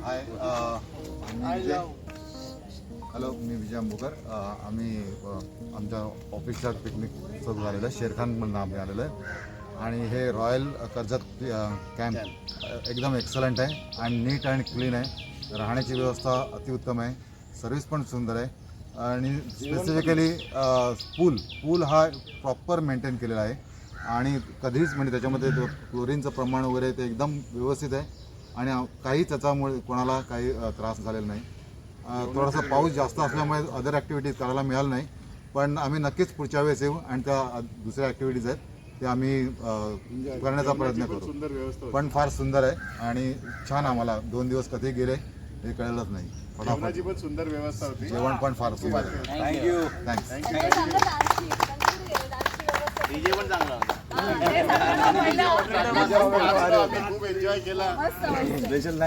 Hi hello, मी विजय अंबुकर. आम्ही आमच्या ऑफिसच्या पिकनिक सुरू झालेलं आहे. शेरखानमधून आम्ही आलेलं आहे आणि हे रॉयल कर्जत कॅम्प एकदम एक्सलंट आहे आणि नीट अँड क्लीन आहे. राहण्याची व्यवस्था अतिउत्तम आहे. सर्विस पण सुंदर आहे आणि स्पेसिफिकली पूल हा प्रॉपर मेंटेन केलेला आहे आणि कधीच म्हणजे त्याच्यामध्ये क्लोरीनचं प्रमाण वगैरे ते एकदम व्यवस्थित आहे आणि काहीच त्याच्यामुळे कोणाला काही त्रास झालेला नाही. थोडासा पाऊस जास्त असल्यामुळे अदर ॲक्टिव्हिटीज करायला मिळालं नाही, पण आम्ही नक्कीच पुढच्या वेळेस येऊ आणि त्या दुसऱ्या ॲक्टिव्हिटीज आहेत ते आम्ही करण्याचा प्रयत्न करू. पण फार सुंदर आहे आणि छान. आम्हाला 2 दिवस कधी गेले हे कळलंच नाही. जेवणाची पण सुंदर व्यवस्था होती. जेवण पण फार सुंदर आहे. थँक्यू. थँक्स. डीजे पण चांगला होता. खूप एन्जॉय केला. स्पेशल